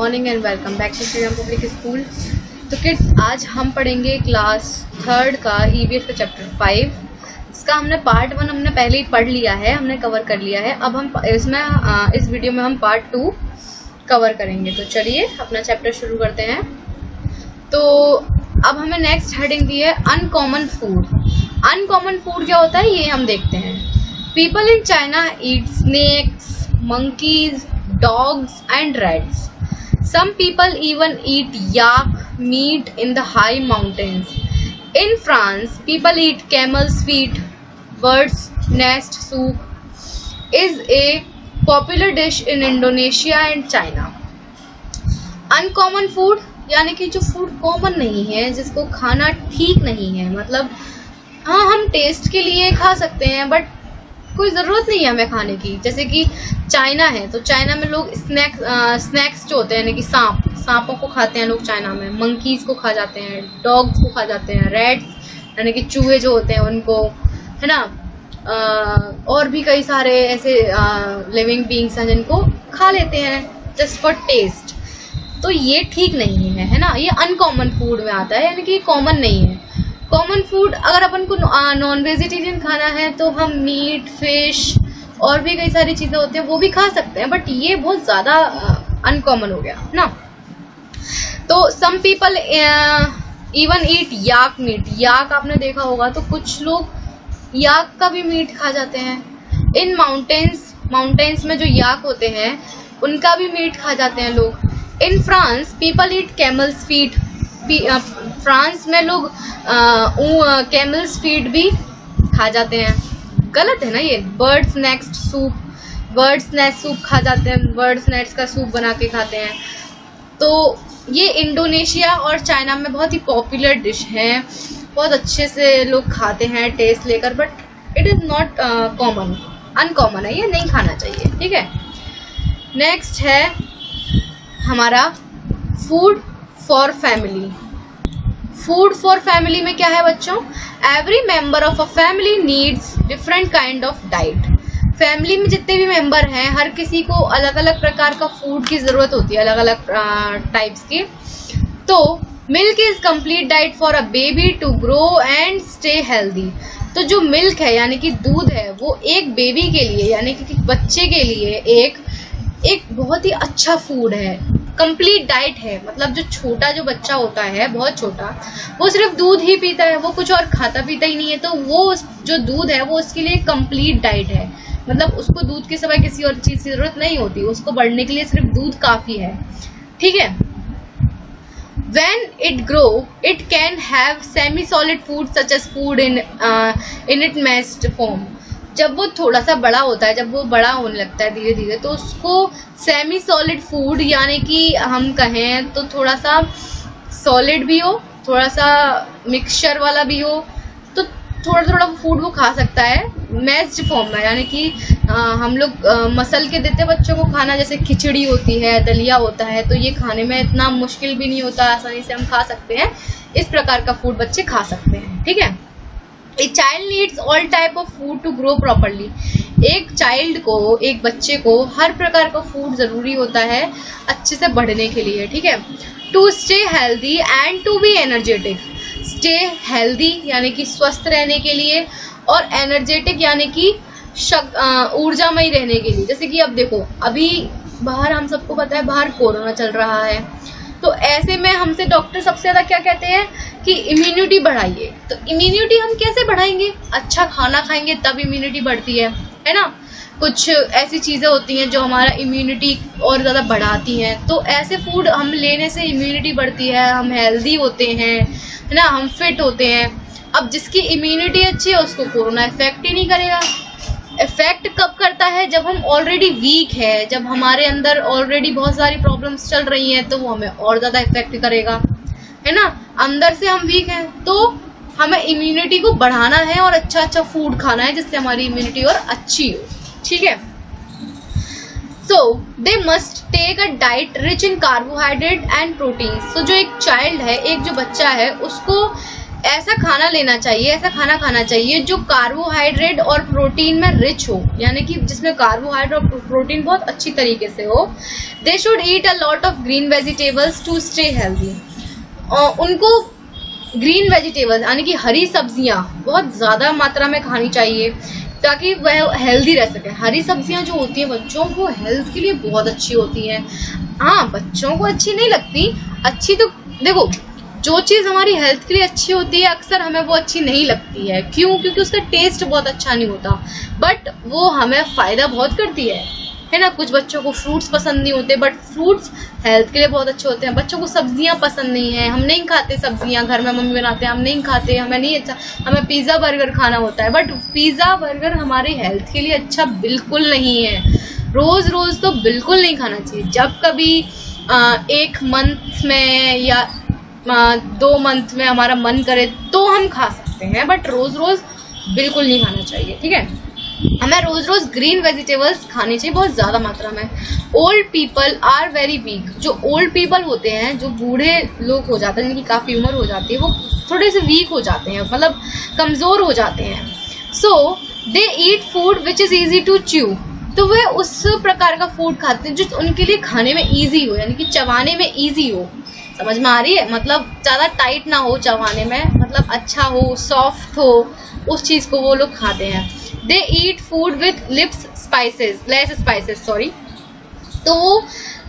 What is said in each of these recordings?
Morning and welcome back to Shriram public school. तो kids, आज हम पढ़ेंगे क्लास 3 का ईवीएस का चैप्टर 5। इसका हमने पार्ट 1 हमने पहले ही पढ़ लिया है, हमने कवर कर लिया है। अब हम इस वीडियो में हम पार्ट 2 कवर करेंगे। तो चलिए अपना चैप्टर शुरू करते हैं। तो अब हमें नेक्स्ट हेडिंग दी है अनकॉमन फूड। अनकॉमन फूड क्या होता है ये हम देखते हैं। People in China eat snakes, monkeys, dogs and rats. Some people even eat yak meat in the high mountains. In France, people eat camel's feet. Bird's nest soup is a popular dish in Indonesia and China. Uncommon food यानी कि जो food common नहीं है, जिसको खाना ठीक नहीं है, मतलब हाँ हम टेस्ट के लिए खा सकते हैं बट कोई ज़रूरत नहीं है हमें खाने की। जैसे कि चाइना है तो चाइना में लोग स्नैक्स जो होते हैं यानी कि सांपों को खाते हैं लोग चाइना में, मंकीज को खा जाते हैं, डॉग्स को खा जाते हैं, रैट्स यानी कि चूहे जो होते हैं उनको, है ना। और भी कई सारे ऐसे लिविंग बींग्स हैं जिनको खा लेते हैं जस्ट फॉर टेस्ट। तो ये ठीक नहीं है ना। ये अनकॉमन फूड में आता है यानी कि कॉमन नहीं है। कॉमन फूड अगर अपन को नॉन वेजिटेरियन खाना है तो हम मीट, फिश और भी कई सारी चीज़ें होती हैं वो भी खा सकते हैं, बट ये बहुत ज़्यादा अनकॉमन हो गया ना। तो सम पीपल इवन ईट याक मीट। याक आपने देखा होगा, तो कुछ लोग याक का भी मीट खा जाते हैं। इन माउंटेन्स में जो याक होते हैं उनका भी मीट खा जाते हैं लोग। In France people eat camels feet. France में लोग कैमल्स फीड भी खा जाते हैं। गलत है ना ये। बर्ड्स नेस्ट सूप खा जाते हैं, बर्ड्स नेस्ट का सूप बना के खाते हैं। तो ये इंडोनेशिया और चाइना में बहुत ही पॉपुलर डिश है, बहुत अच्छे से लोग खाते हैं टेस्ट लेकर, but it is not common, uncommon है, ये नहीं खाना चाहिए। ठीक है, नेक्स्ट है हमारा food for family. Food for family में क्या है बच्चों? Every member of a family needs different kind of diet. Family में जितने भी मेंबर हैं हर किसी को अलग अलग प्रकार का फूड की ज़रूरत होती है, अलग अलग टाइप्स की। तो milk is complete diet for a baby to grow and stay healthy. तो जो मिल्क है यानी कि दूध है वो एक बेबी के लिए यानी कि बच्चे के लिए एक बहुत ही अच्छा फूड है, कंप्लीट डाइट है। मतलब जो बच्चा होता है बहुत छोटा, वो सिर्फ दूध ही पीता है, वो कुछ और खाता पीता ही नहीं है, तो वो जो दूध है वो उसके लिए कंप्लीट डाइट है। मतलब उसको दूध के सिवाय किसी और चीज़ की ज़रूरत नहीं होती, उसको बढ़ने के लिए सिर्फ दूध काफ़ी है। ठीक है। When it grow, it can have semi-solid food such as food in its mashed form. जब वो थोड़ा सा बड़ा होता है, जब वो बड़ा होने लगता है धीरे धीरे, तो उसको सेमी सॉलिड फूड यानी कि हम कहें तो थोड़ा सा सॉलिड भी हो, थोड़ा सा मिक्सचर वाला भी हो, तो थोड़ा थोड़ा फूड वो खा सकता है मैस्ड फॉर्म में। यानी कि हम लोग मसल के देते बच्चों को खाना, जैसे खिचड़ी होती है, दलिया होता है, तो ये खाने में इतना मुश्किल भी नहीं होता, आसानी से हम खा सकते हैं। इस प्रकार का फूड बच्चे खा सकते हैं। ठीक है। A child needs all type of food to grow properly. एक बच्चे को हर प्रकार का फूड ज़रूरी होता है अच्छे से बढ़ने के लिए। ठीक है। To stay healthy and to be energetic. Stay healthy यानी कि स्वस्थ रहने के लिए, और energetic यानी कि ऊर्जामयी रहने के लिए। जैसे कि अब देखो, अभी बाहर हम सबको पता है बाहर कोरोना चल रहा है, तो ऐसे में हमसे डॉक्टर सबसे ज़्यादा क्या कहते हैं कि इम्यूनिटी बढ़ाइए। तो इम्यूनिटी हम कैसे बढ़ाएंगे? अच्छा खाना खाएंगे तब इम्यूनिटी बढ़ती है ना। कुछ ऐसी चीज़ें होती हैं जो हमारा इम्यूनिटी और ज़्यादा बढ़ाती हैं, तो ऐसे फूड हम लेने से इम्यूनिटी बढ़ती है, हम हेल्दी होते हैं, है ना, हम फिट होते हैं। अब जिसकी इम्यूनिटी अच्छी है उसको कोरोना इफेक्ट ही नहीं करेगा। इफेक्ट कब करता है? जब हम ऑलरेडी वीक है, जब हमारे अंदर ऑलरेडी बहुत सारी प्रॉब्लम्स चल रही हैं, तो वो हमें और ज़्यादा इफेक्ट करेगा, है ना। अंदर से हम वीक हैं तो हमें इम्यूनिटी को बढ़ाना है और अच्छा फूड खाना है जिससे हमारी इम्यूनिटी और अच्छी हो। ठीक है। So they must take a diet rich in carbohydrate and protein. So जो एक चाइल्ड है, एक जो बच्चा है, उसको ऐसा खाना लेना चाहिए, ऐसा खाना खाना चाहिए जो कार्बोहाइड्रेट और प्रोटीन में रिच हो, यानी कि जिसमें कार्बोहाइड्रेट और प्रोटीन बहुत अच्छी तरीके से हो। They should eat a lot of green vegetables to stay healthy. उनको ग्रीन वेजिटेबल्स यानी कि हरी सब्जियां बहुत ज़्यादा मात्रा में खानी चाहिए ताकि वह हेल्दी रह सके। हरी सब्जियां जो होती हैं बच्चों को हेल्थ के लिए बहुत अच्छी होती हैं। हाँ, बच्चों को अच्छी नहीं लगती, अच्छी तो देखो जो चीज़ हमारी हेल्थ के लिए अच्छी होती है अक्सर हमें वो अच्छी नहीं लगती है। क्यों? क्योंकि उसका टेस्ट बहुत अच्छा नहीं होता, बट वो हमें फ़ायदा बहुत करती है ना। कुछ बच्चों को फ्रूट्स पसंद नहीं होते, बट फ्रूट्स हेल्थ के लिए बहुत अच्छे होते हैं। बच्चों को सब्जियां पसंद नहीं है, हम नहीं खाते सब्जियां, घर में मम्मी बनाते हैं, हम नहीं खाते, हमें नहीं अच्छा, हमें पिज़्ज़ा बर्गर खाना होता है, बट पिज़्ज़ा बर्गर हमारी हेल्थ के लिए अच्छा बिल्कुल नहीं है। रोज़ रोज़ तो बिल्कुल नहीं खाना चाहिए। जब कभी एक मंथ में या 2 मंथ में हमारा मन करे तो हम खा सकते हैं, बट रोज़ रोज़ बिल्कुल नहीं खाना चाहिए। ठीक है, हमें रोज़ रोज़ ग्रीन वेजिटेबल्स खानी चाहिए बहुत ज़्यादा मात्रा में। Old people are very weak. जो ओल्ड पीपल होते हैं, जो बूढ़े लोग हो जाते हैं, जिनकी काफ़ी उम्र हो जाती है, वो थोड़े से वीक हो जाते हैं, मतलब कमज़ोर हो जाते हैं। So they eat food which is easy to chew. तो वह उस प्रकार का फूड खाते हैं जो उनके लिए खाने में ईजी हो, यानी कि चबाने में ईजी हो। समझ में आ रही है? मतलब ज़्यादा टाइट ना हो चबाने में, मतलब अच्छा हो, सॉफ्ट हो, उस चीज़ को वो लोग खाते हैं। They eat food with less spices sorry. तो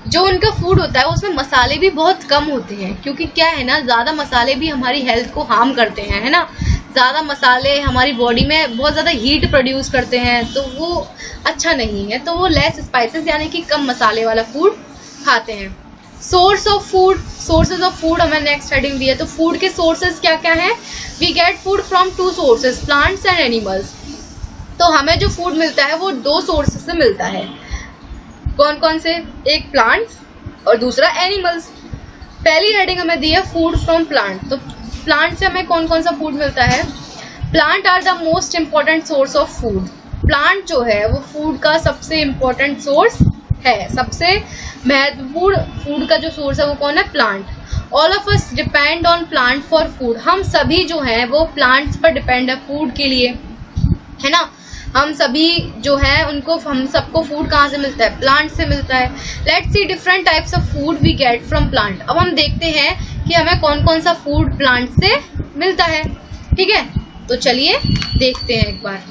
जो उनका फूड होता है उसमें मसाले भी बहुत कम होते हैं, क्योंकि क्या है ना, ज़्यादा मसाले भी हमारी हेल्थ को हार्म करते हैं, है ना। ज़्यादा मसाले हमारी बॉडी में बहुत ज़्यादा हीट प्रोड्यूस करते हैं, तो वो अच्छा नहीं है। तो वो लेस स्पाइसेस यानी कि कम मसाले वाला फूड खाते हैं। सोर्सेज ऑफ फूड हमें नेक्स्ट हेडिंग दी है। तो फूड के सोर्सेज क्या क्या हैं? We get food from 2 sources, plants and animals. तो हमें जो फूड मिलता है वो 2 सोर्सेज से मिलता है। कौन कौन से? एक प्लांट्स और दूसरा एनिमल्स। पहली हेडिंग हमें दी है फूड फ्रॉम प्लांट। तो प्लांट से हमें कौन कौन सा फूड मिलता है? Plant are the most important source of food. Plant जो है वो फूड का सबसे इम्पोर्टेंट सोर्स है। सबसे महत्वपूर्ण फूड का जो सोर्स है वो कौन है? Plant. All of us depend on plant for food. हम सभी जो हैं वो प्लांट्स पर डिपेंड है फूड के लिए, है ना। हम सभी जो है उनको, हम सबको फूड कहाँ से मिलता है? प्लांट से मिलता है। Let's see different types of food we get from plant. अब हम देखते हैं कि हमें कौन कौन सा फूड प्लांट से मिलता है। ठीक है, तो चलिए देखते हैं एक बार।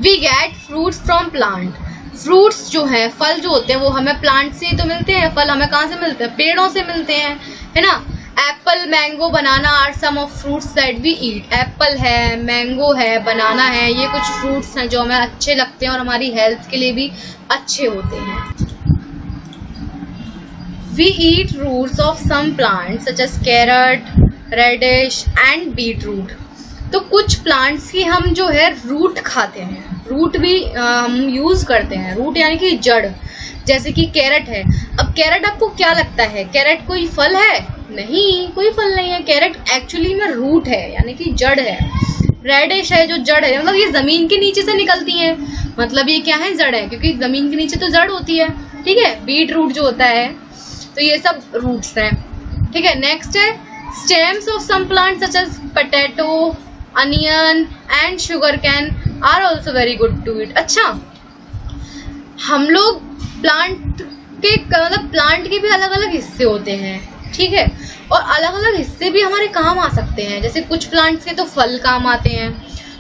We get fruits from plant. Fruits जो हैं, फल जो होते हैं, वो हमें प्लांट से ही तो मिलते हैं। फल हमें कहाँ से मिलते हैं? पेड़ों से मिलते हैं, है ना। Apple, mango, banana are some of fruits that we eat. Apple है, मैंगो है, बनाना है, ये कुछ फ्रूट्स हैं जो हमें अच्छे लगते हैं और हमारी हेल्थ के लिए भी अच्छे होते हैं। We eat roots of some plants such as carrot, radish and beetroot. तो कुछ प्लांट्स की हम जो है रूट खाते हैं, रूट भी हम यूज़ करते हैं। रूट यानी कि जड़, जैसे कि कैरेट है। अब कैरेट आपको क्या लगता है? कैरेट कोई फल है? नहीं, कोई फल नहीं है। कैरेट एक्चुअली में रूट है, यानी कि जड़ है। रेडिश है जो जड़ है, मतलब ये ज़मीन के नीचे से निकलती हैं, मतलब ये क्या है? जड़ है, क्योंकि ज़मीन के नीचे तो जड़ होती है। ठीक है, बीट रूट जो होता है, तो ये सब रूट्स हैं। ठीक है, नेक्स्ट है stems of some plant such as potato, onion and sugar cane are also very good to eat. अच्छा, हम लोग प्लांट के, मतलब प्लांट के भी अलग अलग हिस्से होते हैं, ठीक है, और अलग अलग हिस्से भी हमारे काम आ सकते हैं। जैसे कुछ प्लांट्स के तो फल काम आते हैं,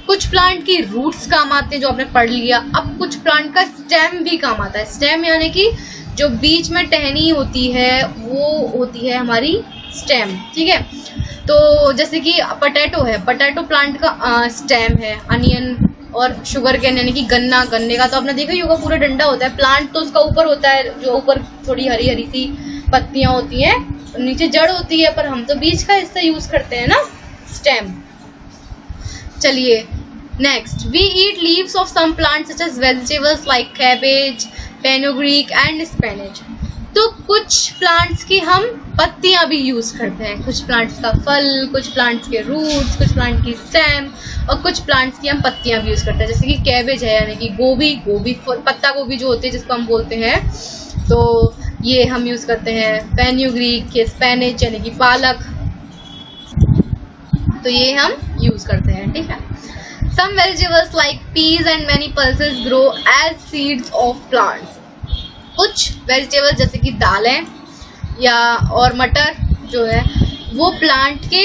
कुछ प्लांट की रूट्स काम आते हैं जो आपने पढ़ लिया। अब कुछ प्लांट का स्टेम भी काम आता है। स्टेम यानी कि जो बीच में टहनी होती है वो होती है हमारी स्टेम। ठीक है, तो जैसे कि पोटैटो है, पोटैटो प्लांट का स्टेम है। अनियन और शुगर कैन यानी कि गन्ना, गन्ने का तो आपने देखा ही होगा, पूरा डंडा होता है। प्लांट तो उसका ऊपर होता है, जो ऊपर थोड़ी हरी हरी सी पत्तियां होती हैं, नीचे जड़ होती है, पर हम तो बीच का हिस्सा यूज करते हैं ना, स्टेम। चलिए next, we eat leaves of some plants such as vegetables like cabbage, fenugreek and spinach. तो कुछ प्लांट्स की हम पत्तियां भी यूज करते हैं, कुछ प्लांट्स का फल, कुछ प्लांट्स के रूट्स, कुछ प्लांट की स्टेम और कुछ प्लांट्स की हम पत्तियां भी यूज करते हैं। जैसे कि कैबेज है यानी कि गोभी पत्ता गोभी जो होती है जिसको हम बोलते हैं, तो ये हम यूज करते हैं। फेन्यूग्रीक के स्पेनिच यानी कि पालक, तो ये हम यूज करते हैं, ठीक है। Some vegetables like peas and many pulses grow as seeds of plants. कुछ वेजिटेबल्स जैसे कि दालें या और मटर जो है वो प्लांट के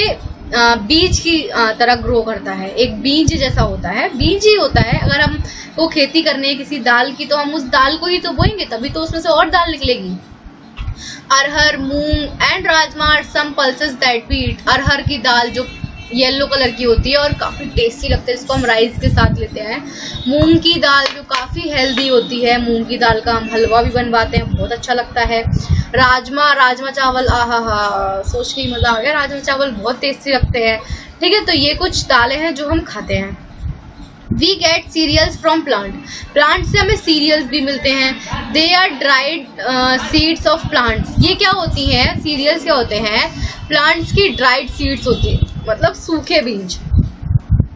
बीज की तरह ग्रो करता है, एक बीज जैसा होता है, बीज ही होता है। अगर हम को खेती करनी है किसी दाल की तो हम उस दाल को ही तो बोएंगे, तभी तो उसमें से और दाल निकलेगी। Arhar, moong and rajma are some pulses that we eat. अरहर की दाल जो येलो कलर की होती है और काफ़ी टेस्टी लगता है, इसको हम राइस के साथ लेते हैं। मूंग की दाल जो काफ़ी हेल्दी होती है, मूंग की दाल का हम हलवा भी बनवाते हैं, बहुत अच्छा लगता है। राजमा चावल, आहा हा, सोच के ही मज़ा आ गया। राजमा चावल बहुत टेस्टी लगते हैं, ठीक है। तो ये कुछ दालें हैं जो हम खाते हैं। We get cereals from plant से हमें सीरियल्स भी मिलते हैं। They are dried seeds of plants. ये क्या होती हैं, सीरियल्स क्या होते हैं, प्लांट्स की ड्राइड सीड्स होती है, मतलब सूखे बीज।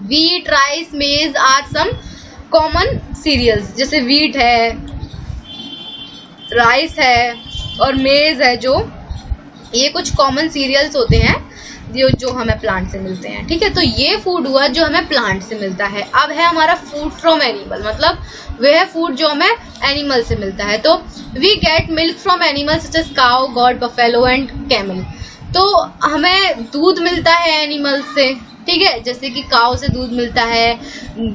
वीट, राइस, मेज आर सम कॉमन सीरियल्स। जैसे वीट है, राइस है और मेज है, जो ये कुछ कॉमन सीरियल्स होते हैं जो हमें प्लांट से मिलते हैं, ठीक है। तो ये फूड हुआ जो हमें प्लांट से मिलता है। अब है हमारा फूड फ्रॉम एनिमल, मतलब वह फूड जो हमें एनिमल से मिलता है। तो we get milk from animals such as cow, goat, buffalo and camel. तो हमें दूध मिलता है एनिमल से, ठीक है। जैसे कि काऊ से दूध मिलता है,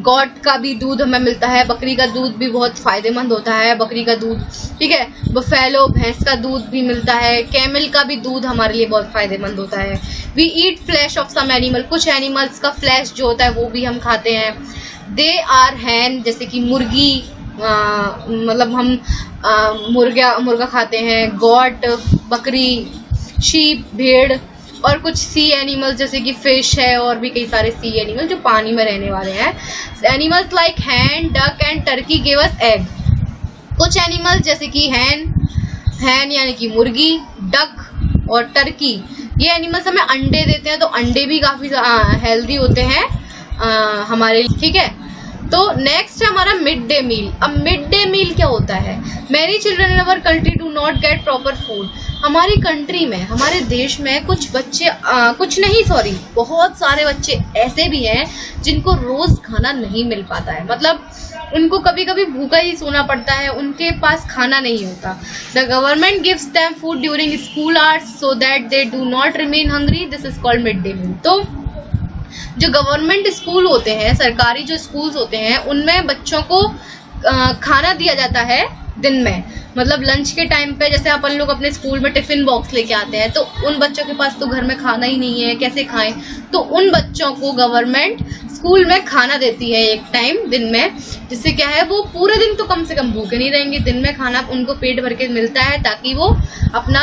गॉट का भी दूध हमें मिलता है, बकरी का दूध भी बहुत फायदेमंद होता है, बकरी का दूध, ठीक है। बफेलो भैंस का दूध भी मिलता है, कैमल का भी दूध हमारे लिए बहुत फायदेमंद होता है। We eat flesh of some animal. कुछ एनिमल्स का फ्लैश जो होता है वो भी हम खाते हैं। दे आर हैन, जैसे कि मुर्गी, मतलब हम मुर्गा खाते हैं। गॉट बकरी, शीप भेड़, और कुछ सी एनिमल्स जैसे कि फिश है और भी कई सारे सी एनिमल जो पानी में रहने वाले हैं। Animals like hen, duck and turkey give us egg. कुछ एनिमल्स जैसे कि हैन यानी कि मुर्गी, डक और टर्की, ये एनिमल्स हमें अंडे देते हैं। तो अंडे भी काफ़ी हेल्दी होते हैं हमारे लिए, ठीक है। तो नेक्स्ट है हमारा मिड डे मील। अब मिड डे मील क्या होता है? Many children in our country do not get proper food. हमारी कंट्री में, हमारे देश में कुछ बच्चे बहुत सारे बच्चे ऐसे भी हैं जिनको रोज खाना नहीं मिल पाता है, मतलब उनको कभी कभी भूखा ही सोना पड़ता है, उनके पास खाना नहीं होता। The government gives them food during school hours so that they do not remain hungry. This is called mid day meal. तो जो गवर्नमेंट स्कूल होते हैं, सरकारी जो स्कूल्स होते हैं, उनमें बच्चों को खाना दिया जाता है दिन में, मतलब लंच के टाइम पे। जैसे अपन लोग अपने स्कूल में टिफिन बॉक्स लेके आते हैं, तो उन बच्चों के पास तो घर में खाना ही नहीं है, कैसे खाएं? तो उन बच्चों को गवर्नमेंट स्कूल में खाना देती है एक टाइम दिन में, जिससे क्या है वो पूरे दिन तो कम से कम भूखे नहीं रहेंगे। दिन में खाना उनको पेट भर के मिलता है ताकि वो अपना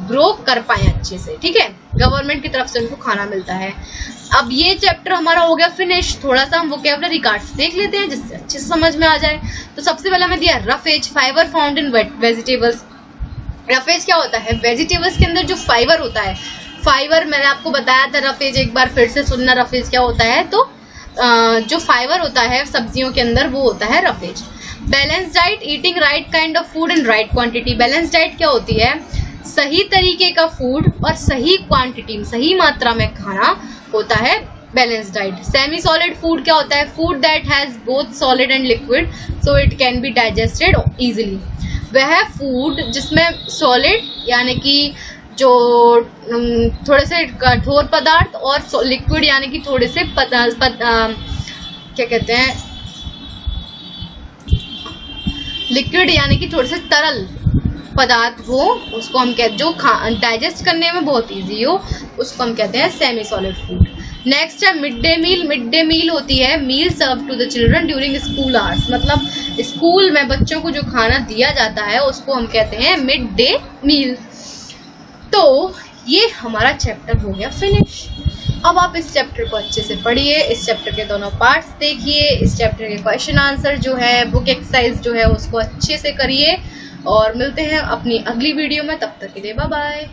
ग्रो कर पाए अच्छे से, ठीक है। गवर्नमेंट की तरफ से उनको खाना मिलता है। अब ये चैप्टर हमारा हो गया फिनिश। थोड़ा सा हम वोकैबुलरी कार्ड्स देख लेते हैं जिससे अच्छे से समझ में आ जाए। तो सबसे पहले हमें दिया roughage, fibre found in vegetables. Roughage क्या होता है? वेजिटेबल्स के अंदर जो फाइबर होता है, फाइबर मैंने आपको बताया था रफेज, एक बार फिर से सुनना रफेज क्या होता है। तो जो फाइबर होता है सब्जियों के अंदर वो होता है roughage. Balance diet, eating right kind of food in right quantity. Balance diet क्या होती है? सही तरीके का फूड और सही क्वांटिटी, सही मात्रा में खाना होता है balance diet. Semi solid food क्या होता है? Food that has both solid and liquid so it can be digested easily. वह फूड जिसमें सॉलिड यानी कि जो थोड़े से कठोर पदार्थ और लिक्विड यानी कि थोड़े से क्या कहते हैं, लिक्विड यानी कि थोड़े से तरल पदार्थ हो, उसको हम कहते, जो डाइजेस्ट करने में बहुत इजी हो, उसको हम कहते हैं सेमी सॉलिड फूड। नेक्स्ट है mid day meal. Mid day meal होती है meal serve to the children during school hours, मतलब स्कूल में बच्चों को जो खाना दिया जाता है उसको हम कहते हैं मिड डे मील। तो ये हमारा चैप्टर हो गया फिनिश। अब आप इस चैप्टर को अच्छे से पढ़िए, इस चैप्टर के दोनों पार्ट्स देखिए, इस चैप्टर के क्वेश्चन आंसर जो है, बुक एक्सरसाइज जो है उसको अच्छे से करिए और मिलते हैं अपनी अगली वीडियो में, तब तक के लिए बाय बाय।